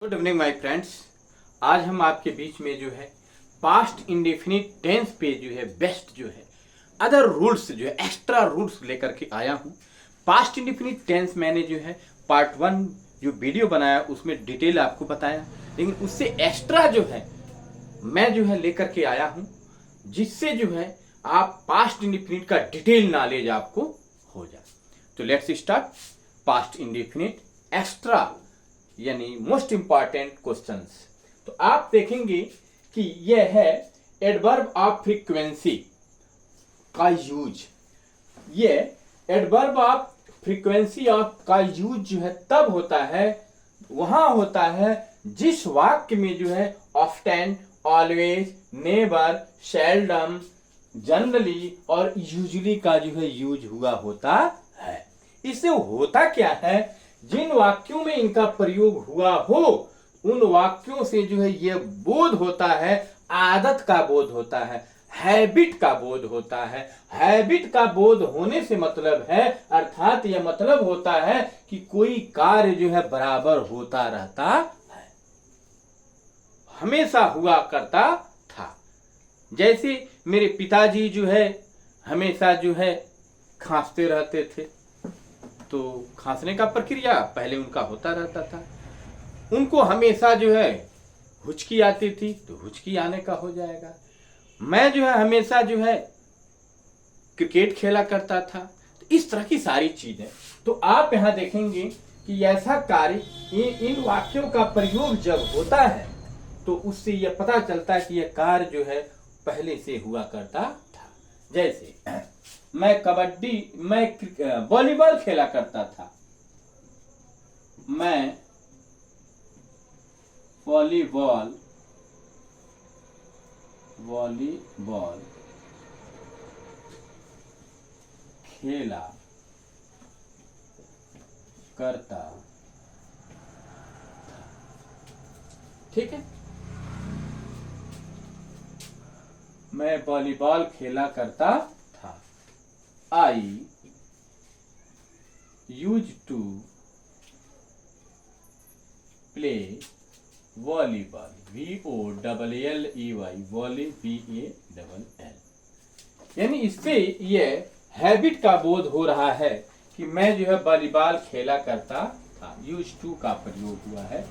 Good evening my friends. आज हम आपके बीच में जो है पास्ट इंडेफिनिट टेंस पे जो है बेस्ट जो है अदर रूल्स जो है एक्स्ट्रा रूल्स लेकर के आया हूँ। पास्ट इंडेफिनिट टेंस मैंने जो है पार्ट 1 जो वीडियो बनाया उसमें डिटेल आपको बताया, लेकिन उससे एक्स्ट्रा जो है मैं जो है लेकर के आया हूँ, जिससे जो है आप पास्ट इंडेफिनिट का डिटेल नॉलेज आपको हो जाए। तो let's start past indefinite extra यानी मोस्ट इंपॉर्टेंट क्वेश्चंस। तो आप देखेंगे कि यह है एडवर्ब ऑफ फ्रीक्वेंसी का यूज। ये एडवर्ब ऑफ फ्रीक्वेंसी ऑफ का यूज जो है तब होता है, वहां होता है जिस वाक्य में जो है often, always, never, seldom, generally और यूजुअली का जो है यूज हुआ होता है। इससे होता क्या है, जिन वाक्यों में इनका प्रयोग हुआ हो उन वाक्यों से जो है यह बोध होता है, आदत का बोध होता है, हैबिट का बोध होता है। हैबिट का बोध होने से मतलब है, अर्थात यह मतलब होता है कि कोई कार्य जो है बराबर होता रहता है, हमेशा हुआ करता था। जैसे मेरे पिताजी जो है हमेशा जो है खांसते रहते थे, तो खांसने का प्रक्रिया पहले उनका होता रहता था। उनको हमेशा जो है हुचकी आती थी, तो हुचकी आने का हो जाएगा। मैं जो है हमेशा जो है क्रिकेट खेला करता था। तो इस तरह की सारी चीजें तो आप यहां देखेंगे कि ऐसा कार्य इन वाक्यों का प्रयोग जब होता है तो उससे यह पता चलता है कि यह कार्य जो है पहले से हुआ करता था। जैसे मैं वॉलीबॉल खेला करता था। मैं वॉलीबॉल खेला करता था। ठीक है, मैं वॉलीबॉल खेला करता था। I used to play volleyball. VOLLEY volley VALL। यानी इससे यह हैबिट का बोध हो रहा है कि मैं जो है वॉलीबॉल खेला करता था। यूज टू का प्रयोग हुआ है।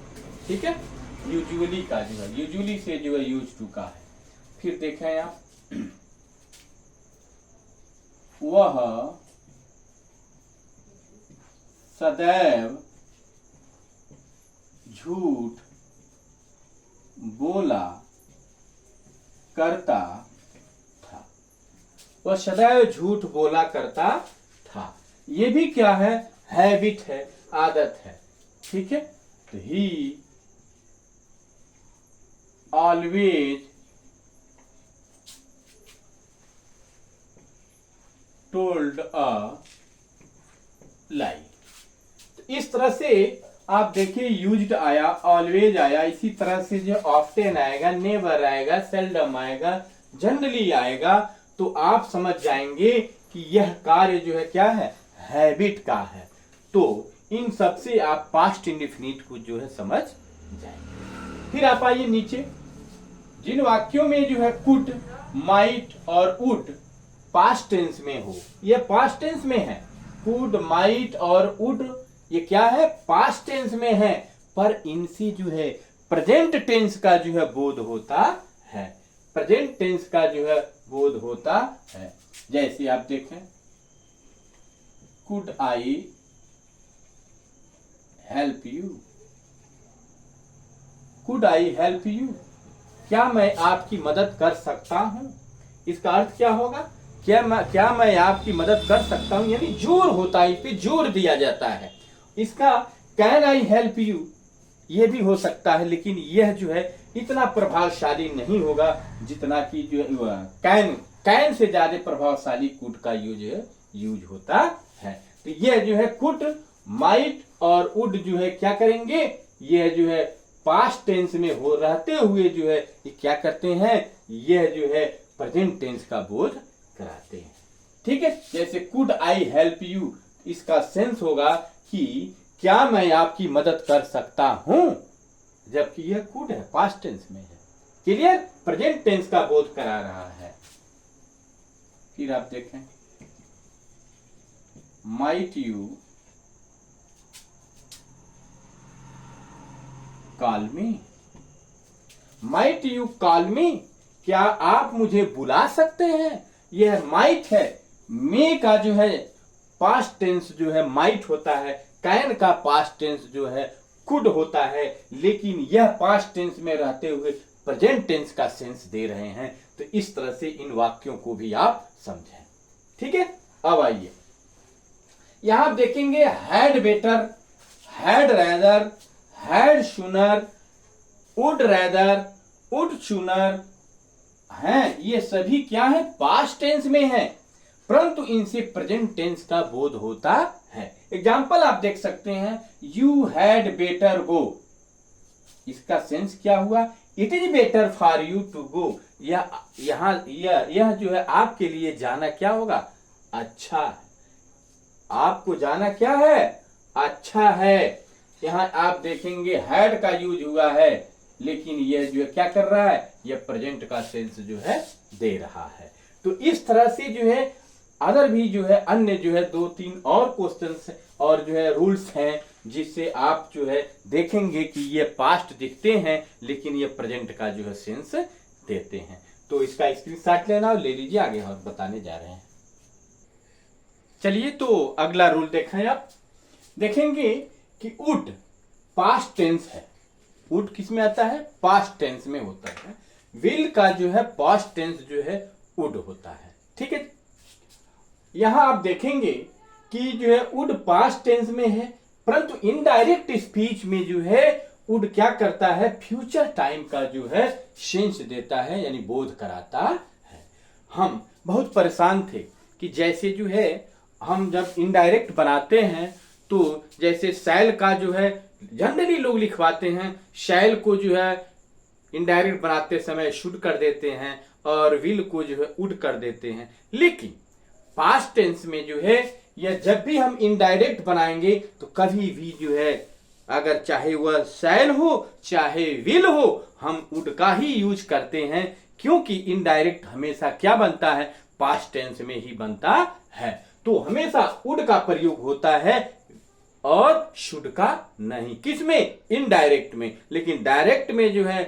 ठीक है, यूजुअली का जो है, यूजुअली से जो है यूज टू का है। फिर देखें आप, वह सदैव झूठ बोला करता था। वह सदैव झूठ बोला करता था। ये भी क्या है, हैबिट है, आदत है। ठीक है, तो ही ऑलवेज टोल्ड अ लाई। इस तरह से आप देखिए यूज्ड आया, ऑलवेज आया, इसी तरह से जो ऑफ्टन आएगा, नेवर आएगा, सेल्डम आएगा, जनरली आएगा। तो आप समझ जाएंगे कि यह कार्य जो है क्या है, हैबिट का है। तो इन सब से आप पास्ट इंडेफिनिट को जो है समझ जाएंगे। फिर आप आइए नीचे, जिन वाक्यों में जो है कुड, माइट और वुड पास्ट टेंस में हो, यह पास्ट टेंस में है। कुड, माइट और वुड ये क्या है, पास्ट टेंस में है, पर इनसे जो है प्रेजेंट टेंस का जो है बोध होता है। प्रेजेंट टेंस का जो है बोध होता है। जैसे आप देखें, could I help you. Could I help you, क्या मैं आपकी मदद कर सकता हूं। इसका अर्थ क्या होगा, क्या मैं आपकी मदद कर सकता हूं, यानी जोर होता है, इस पे जोर दिया जाता है। इसका कैन आई हेल्प यू ये भी हो सकता है, लेकिन यह जो है इतना प्रभावशाली नहीं होगा जितना कि जो कैन से ज्यादा प्रभावशाली कुड का यूज होता है। तो यह जो है कुड, माइट और वुड जो है क्या करेंगे, यह जो है पास्ट टेंस में हो रहते हुए जो है ये क्या करते हैं, यह जो है प्रेजेंट टेंस का बोध कराते हैं। ठीक है, जैसे कुड आई हेल्प यू, इसका सेंस होगा कि क्या मैं आपकी मदद कर सकता हूं, जबकि यह कुड है, पास्ट टेंस में है। क्लियर? प्रेजेंट टेंस का बोध करा रहा है। फिर आप देखें, might you call me, might you call मी, क्या आप मुझे बुला सकते हैं। यह माइट है, मे का जो है पास्ट टेंस जो है माइट होता है, कैन का पास्ट टेंस जो है कुड होता है, लेकिन यह पास्ट टेंस में रहते हुए प्रेजेंट टेंस का सेंस दे रहे हैं। तो इस तरह से इन वाक्यों को भी आप समझें। ठीक है, अब आइए यहां आप देखेंगे, had better, had rather, had सुनर, वुड रैदर, वुड सुनर हैं, ये सभी क्या है, पास्ट टेंस में है, परंतु इनसे प्रेजेंट टेंस का बोध होता है। एग्जाम्पल आप देख सकते हैं, यू हैड बेटर गो, इसका सेंस क्या हुआ, it is better for you to go, यह जो है आपके लिए जाना क्या होगा, अच्छा है, आपको जाना क्या है, अच्छा है। यहां आप देखेंगे हैड का यूज हुआ है, लेकिन यह जो है क्या कर रहा है, यह प्रेजेंट का सेंस जो है दे रहा है। तो इस तरह से जो है अदर भी जो है अन्य जो है 2-3 और क्वेश्चंस और जो है रूल्स हैं, जिससे आप जो है देखेंगे कि ये पास्ट दिखते हैं लेकिन ये प्रेजेंट का जो है सेंस देते हैं। तो इसका स्क्रीनशॉट लेना और ले लीजिए, आगे हम बताने जा रहे हैं। चलिए, तो अगला रूल देखें, आप देखेंगे कि वुड पास्ट टेंस है, वुड किस में आता है, पास्ट टेंस में होता है। विल का जो है पास्ट टेंस जो है वुड होता है। ठीक है, यहां आप देखेंगे कि जो है वुड पास्ट टेंस में है, परंतु इनडायरेक्ट स्पीच में जो है वुड क्या करता है, फ्यूचर टाइम का जो है सेंस देता है, यानी बोध कराता है। हम बहुत परेशान थे कि जैसे जो है हम जब इनडायरेक्ट बनाते हैं तो जैसे शैल का जो है जनरली लोग लिखवाते हैं, शैल को जो है इनडायरेक्ट बनाते समय शुड कर देते हैं और विल को जो है वुड कर देते हैं, लेकिन पास्ट टेंस में जो है यह जब भी हम इनडायरेक्ट बनाएंगे तो कभी भी जो है अगर चाहे वह शैल हो चाहे विल हो, हम वुड का ही यूज करते हैं, क्योंकि इनडायरेक्ट हमेशा क्या बनता है, पास्ट टेंस में ही बनता है। तो हमेशा वुड का प्रयोग होता है और शुड का नहीं, किसमें, इनडायरेक्ट में। लेकिन डायरेक्ट में जो है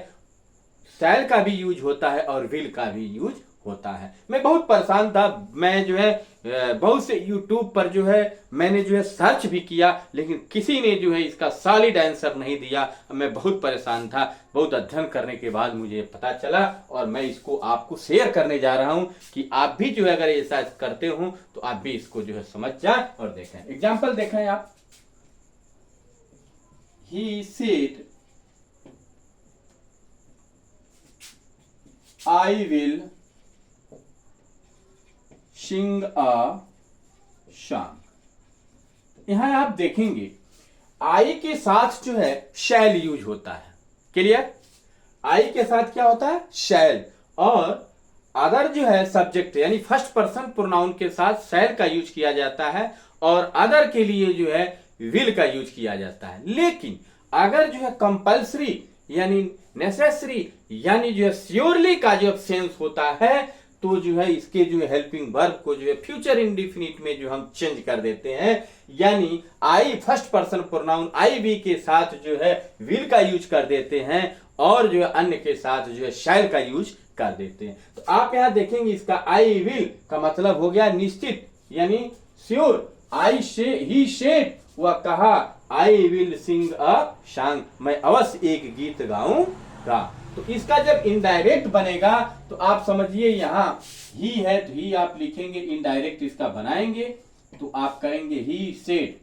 शैल का भी यूज होता है और विल का भी यूज होता है। मैं बहुत परेशान था, मैं जो है बहुत से YouTube पर जो है मैंने जो है सर्च भी किया, लेकिन किसी ने जो है इसका सॉलिड आंसर नहीं दिया। मैं बहुत परेशान था, बहुत अध्ययन करने के बाद मुझे पता चला और मैं इसको आपको शेयर करने जा रहा हूं कि आप भी जो है अगर ऐसा करते हो तो आप भी इसको जो है समझ जाए और देखें। एग्जाम्पल देखें आप, he said I will sing a song. यहां आप देखेंगे आई के साथ जो है शैल यूज होता है। क्लियर? आई के साथ क्या होता है, शैल, और अदर जो है सब्जेक्ट यानी फर्स्ट पर्सन प्रोनाउन के साथ शैल का यूज किया जाता है और अदर के लिए जो है विल का यूज किया जाता है। लेकिन अगर जो है कंपल्सरी यानी नेसेसरी यानी जो है श्योरली का जो सेंस होता है तो जो है इसके जो हेल्पिंग वर्ब को जो है फ्यूचर इंडिफिनिट में जो हम चेंज कर देते हैं, यानी I first person pronoun I we के साथ जो है विल का यूज कर देते हैं और जो है अन्य के साथ जो है शैल का यूज कर देते हैं। तो आप यहां देखेंगे इसका आई विल का मतलब हो गया निश्चित यानी श्योर। आई से ही सेड, वह कहा I will sing a song, मैं अवश्य एक गीत गाऊंगा। तो इसका जब इनडायरेक्ट बनेगा तो आप समझिए यहां ही है तो ही आप लिखेंगे, इनडायरेक्ट इसका बनाएंगे तो आप करेंगे ही सेड,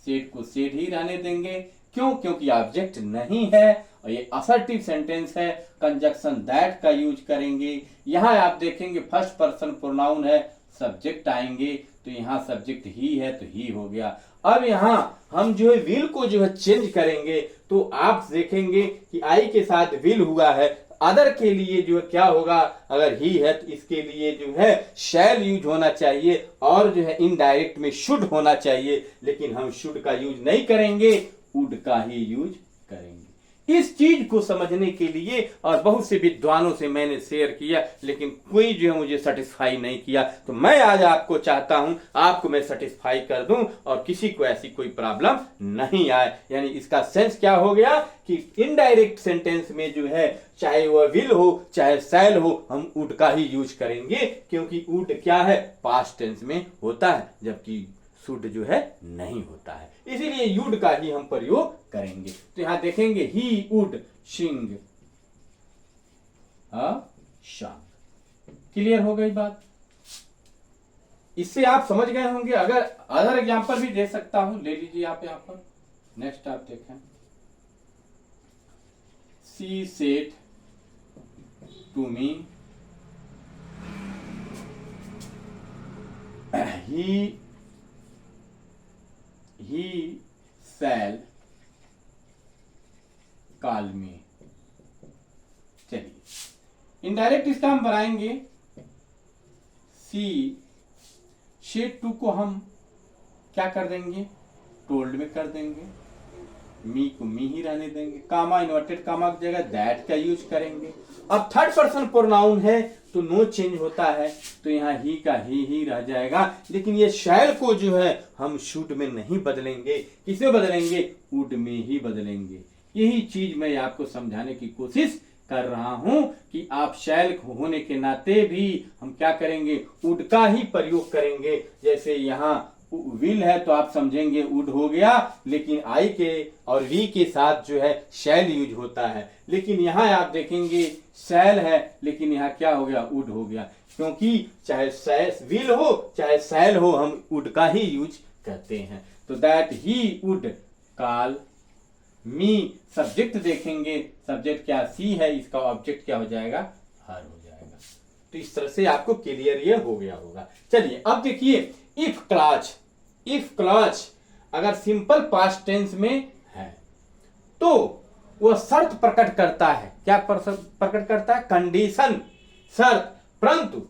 सेड को सेड ही रहने देंगे। क्यों? क्योंकि ऑब्जेक्ट नहीं है और ये असर्टिव सेंटेंस है, कंजक्शन दैट का यूज करेंगे। यहां आप देखेंगे फर्स्ट पर्सन प्रोनाउन है, सब्जेक्ट आएंगे तो यहां सब्जेक्ट ही है तो ही हो गया। अब यहां हम जो है विल को जो है चेंज करेंगे तो आप देखेंगे कि आई के साथ विल हुआ है, अदर के लिए जो है क्या होगा, अगर ही है तो इसके लिए जो है शैल यूज होना चाहिए और जो है इनडायरेक्ट में शुड होना चाहिए, लेकिन हम शुड का यूज नहीं करेंगे, वुड का ही यूज करेंगे। इस चीज को समझने के लिए और बहुत से विद्वानों से मैंने शेयर किया, लेकिन कोई जो है मुझे सेटिस्फाई नहीं किया। तो मैं आज आपको चाहता हूं आपको मैं सेटिस्फाई कर दूं और किसी को ऐसी कोई प्रॉब्लम नहीं आए। यानी इसका सेंस क्या हो गया कि इनडायरेक्ट सेंटेंस में जो है चाहे वह विल हो चाहे शैल हो, हम वुड का ही यूज करेंगे, क्योंकि वुड क्या है, पास्ट टेंस में होता है, जबकि शुड जो है नहीं होता है, इसीलिए यूड का ही हम प्रयोग करेंगे। तो यहां देखेंगे he would Singh a song. Clear हो गई बात? इससे आप समझ गए होंगे। अगर अदर एग्जांपल भी दे सकता हूं, ले लीजिए आप यहां पर। नेक्स्ट आप देखें, she said to me he shall call me। चलिए इनडायरेक्ट इसका हम बनाएंगे, सी शेड टू को हम क्या कर देंगे, टोल्ड में कर देंगे, मी को मी ही रहने देंगे, कामा इन्वर्टेड कामा की जगह दैट का यूज करेंगे। अब थर्ड पर्सन प्रोनाउन है तो नो चेंज होता है, तो यहाँ ही का ही रह जाएगा। लेकिन ये शैल को जो है हम शुड में नहीं बदलेंगे, किसमें बदलेंगे, वुड में ही बदलेंगे। यही चीज मैं आपको समझाने की कोशिश कर रहा हूं कि आप शैल होने के नाते भी हम क्या करेंगे, वुड का ही प्रयोग करेंगे। जैसे यहाँ विल है तो आप समझेंगे वुड हो गया, लेकिन आई के और वी के साथ जो है शैल यूज होता है। लेकिन यहाँ आप देखेंगे शैल है, लेकिन यहाँ क्या हो गया, वुड हो गया, क्योंकि चाहे विल हो चाहे शैल हो, हम वुड का ही यूज करते हैं। तो that he would call me, subject देखेंगे, सब्जेक्ट क्या सी है, इसका ऑब्जेक्ट क्या हो जाएगा, हर हो जाएगा। तो इस तरह से आपको क्लियर ये हो गया होगा। चलिए अब देखिए इफ क्लॉज अगर सिंपल पास्ट टेंस में है तो वह शर्त प्रकट करता है। क्या प्रकट करता है, कंडीशन, शर्त, परंतु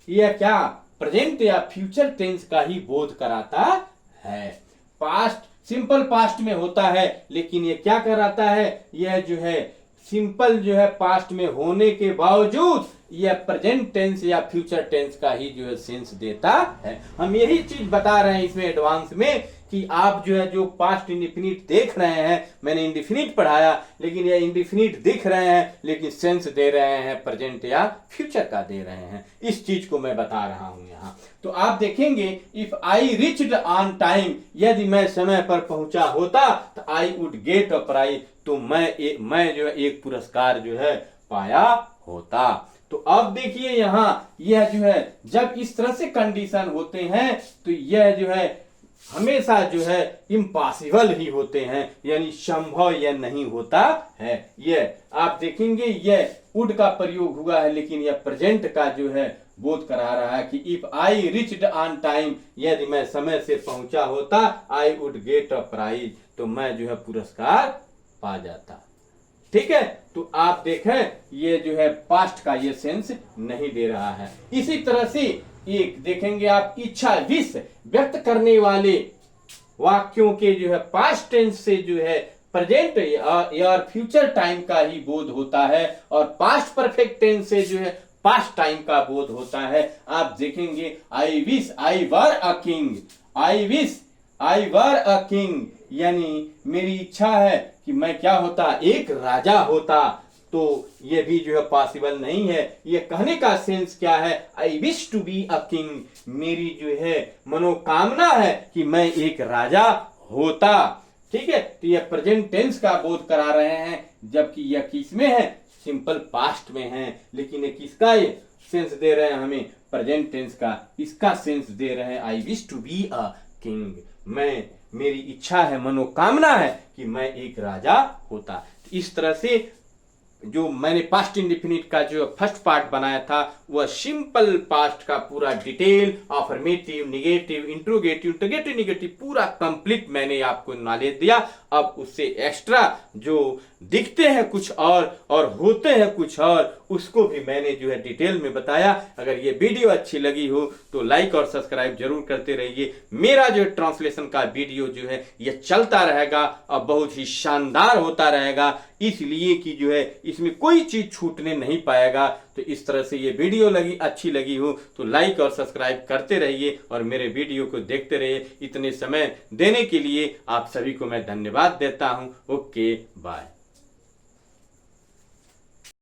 यह क्या प्रेजेंट या फ्यूचर टेंस का ही बोध कराता है। पास्ट सिंपल पास्ट में होता है, लेकिन ये क्या कराता है, यह जो है सिंपल जो है पास्ट में होने के बावजूद यह प्रेजेंट टेंस या फ्यूचर टेंस का ही जो है सेंस देता है। हम यही चीज बता रहे हैं इसमें एडवांस में कि आप जो है जो पास्ट इंडिफिनिट देख रहे हैं, मैंने इंडिफिनिट पढ़ाया, लेकिन ये इंडिफिनिट दिख रहे हैं लेकिन सेंस दे रहे हैं प्रेजेंट या फ्यूचर का दे रहे हैं। इस चीज को मैं बता रहा हूं यहाँ। तो आप देखेंगे if I reached on time, यदि मैं समय पर पहुंचा होता तो I would get a prize, तो मैं जो है एक पुरस्कार जो है पाया होता। तो अब देखिए यहाँ यह जो है जब इस तरह से कंडीशन होते हैं तो यह जो है हमेशा जो है इम्पॉसिबल ही होते हैं, यानी संभव यह नहीं होता है। यह आप देखेंगे यह वुड का प्रयोग हुआ है, लेकिन यह प्रेजेंट का जो है बोध करा रहा है कि if I reached on time, यदि मैं समय से पहुंचा होता, I would get a prize, तो मैं जो है पुरस्कार पा जाता। ठीक है, तो आप देखें ये जो है पास्ट का ये सेंस नहीं दे रहा है। इसी तरह से एक देखेंगे आप इच्छा विश व्यक्त करने वाले वाक्यों के जो है पास्ट टेंस से जो है प्रेजेंट या फ्यूचर टाइम का ही बोध होता है, और पास्ट परफेक्ट टेंस से जो है पास्ट टाइम का बोध होता है। आप देखेंगे I wish I were a king, I wish I were a king, यानी मेरी इच्छा है कि मैं क्या होता, एक राजा होता। तो ये भी जो है पॉसिबल नहीं है। ये कहने का सेंस क्या है, I wish to be a king, मेरी जो है मनोकामना है कि मैं एक राजा होता। ठीक है, तो ये प्रेजेंट टेंस का बोध करा रहे हैं, जबकि यह किस में है, सिंपल पास्ट में है। लेकिन ये किसका ये सेंस दे रहे हैं हमें, प्रेजेंट टेंस का, इसका सेंस दे रहे हैं I wish to be a king, मेरी इच्छा है, मनोकामना है कि मैं एक राजा होता। तो इस तरह से जो मैंने पास्ट इंडिफिनिट का जो फर्स्ट पार्ट बनाया था वह सिंपल पास्ट का पूरा detail, affirmative, negative, interrogative, interrogative, negative पूरा कंप्लीट मैंने आपको नॉलेज दिया। अब उससे एक्स्ट्रा जो दिखते हैं कुछ और होते हैं कुछ और, उसको भी मैंने जो है डिटेल में बताया। अगर ये वीडियो अच्छी लगी हो तो लाइक और सब्सक्राइब जरूर करते रहिए। मेरा जो ट्रांसलेशन का वीडियो जो है ये चलता रहेगा और बहुत ही शानदार होता रहेगा, इसलिए कि जो है इसमें कोई चीज छूटने नहीं पाएगा। तो इस तरह से ये वीडियो अच्छी लगी हो तो लाइक और सब्सक्राइब करते रहिए और मेरे वीडियो को देखते रहिए। इतने समय देने के लिए आप सभी को मैं धन्यवाद देता हूं। Okay bye.